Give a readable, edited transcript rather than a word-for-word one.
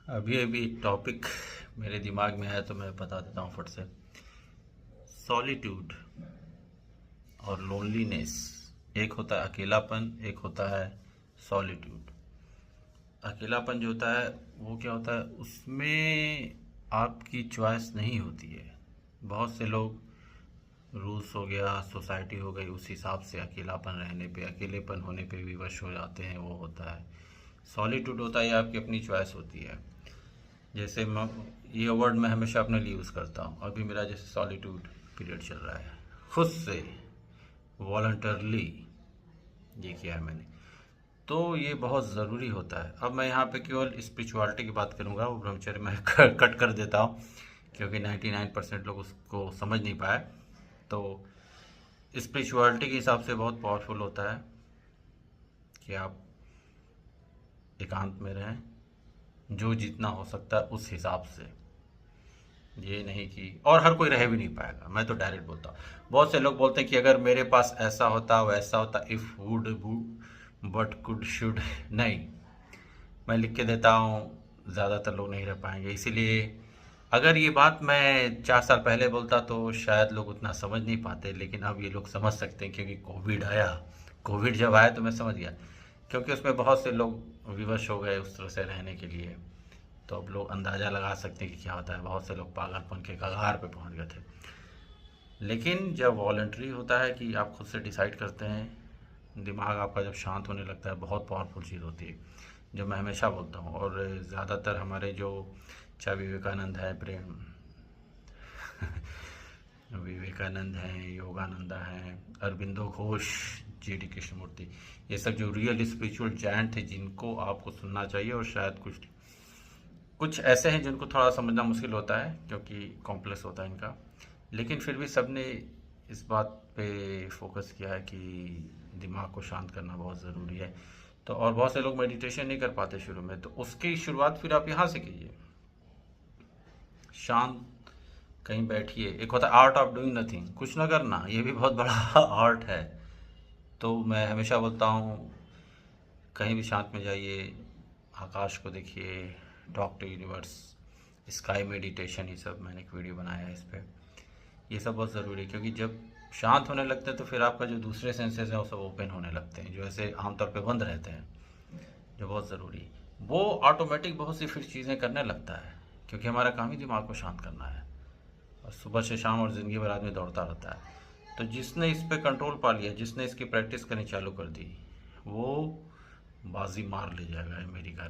अभी अभी टॉपिक मेरे दिमाग में है तो मैं बता देता हूँ फट से। सॉलिट्यूड और लोनलीनेस, एक होता है अकेलापन, एक होता है सॉलिट्यूड। अकेलापन जो होता है वो क्या होता है, उसमें आपकी चॉइस नहीं होती है। बहुत से लोग, रूल्स हो गया, सोसाइटी हो गई, उस हिसाब से अकेलापन रहने पे, अकेलेपन होने पे विवश हो जाते हैं, वो होता है। सॉलिट्यूड होता है ये आपकी अपनी चॉइस होती है। जैसे ये वर्ड मैं हमेशा अपने लिए यूज़ करता हूँ। अभी मेरा जैसे सॉलिट्यूड पीरियड चल रहा है, खुद से वॉलंटरली ये किया है मैंने, तो ये बहुत ज़रूरी होता है। अब मैं यहाँ पे केवल स्पिरिचुअलिटी की बात करूँगा, वो ब्रह्मचर्य मैं कट कर देता हूँ क्योंकि 99% लोग उसको समझ नहीं पाए। तो स्पिरिचुअलिटी के हिसाब से बहुत पावरफुल होता है कि आप एकांत में रहें, जो जितना हो सकता है उस हिसाब से। ये नहीं कि, और हर कोई रह भी नहीं पाएगा, मैं तो डायरेक्ट बोलता हूँ। बहुत से लोग बोलते हैं कि अगर मेरे पास ऐसा होता वैसा होता, if would but could should, नहीं, मैं लिख के देता हूँ, ज़्यादातर लोग नहीं रह पाएंगे। इसीलिए अगर ये बात मैं 4 साल पहले बोलता तो शायद लोग उतना समझ नहीं पाते, लेकिन अब ये लोग समझ सकते हैं क्योंकि कोविड आया। कोविड जब आया तो मैं समझ गया, क्योंकि उसमें बहुत से लोग विवश हो गए उस तरह से रहने के लिए। तो अब लोग अंदाज़ा लगा सकते हैं कि क्या होता है, बहुत से लोग पागलपन के कगार पे पहुंच गए थे। लेकिन जब वॉलंटरी होता है कि आप खुद से डिसाइड करते हैं, दिमाग आपका जब शांत होने लगता है, बहुत पावरफुल चीज़ होती है, जो मैं हमेशा बोलता हूँ। और ज़्यादातर हमारे जो, चाहे विवेकानंद है, प्रेम विवेकानंद हैं, योगानंदा हैं, अरविंदो घोष, जी.डी. कृष्णमूर्ति, ये सब जो रियल स्पिरिचुअल जायंट थे जिनको आपको सुनना चाहिए। और शायद कुछ कुछ ऐसे हैं जिनको थोड़ा समझना मुश्किल होता है क्योंकि कॉम्प्लेक्स होता है इनका, लेकिन फिर भी सबने इस बात पे फोकस किया है कि दिमाग को शांत करना बहुत ज़रूरी है। तो और बहुत से लोग मेडिटेशन नहीं कर पाते शुरू में, तो उसकी शुरुआत फिर आप यहाँ से कीजिए। शांत कहीं बैठिए। एक होता है आर्ट ऑफ डूइंग नथिंग, कुछ ना करना, ये भी बहुत बड़ा आर्ट है। तो मैं हमेशा बोलता हूँ, कहीं भी शांत में जाइए, आकाश को देखिए, talk to universe, sky meditation, ये सब मैंने एक वीडियो बनाया है इस पर। ये सब बहुत ज़रूरी है क्योंकि जब शांत होने लगते हैं तो फिर आपका जो दूसरे सेंसेस हैं वो सब ओपन होने लगते हैं, जो ऐसे आमतौर पे बंद रहते हैं, जो बहुत ज़रूरी, वो ऑटोमेटिक बहुत सी फिर चीज़ें करने लगता है, क्योंकि हमारा काम ही दिमाग को शांत करना है। और सुबह से शाम और ज़िंदगी भर आदमी दौड़ता रहता है। तो जिसने इस पर कंट्रोल पा लिया, जिसने इसकी प्रैक्टिस करनी चालू कर दी, वो बाजी मार ले जाएगा, है मेरी गारंटी।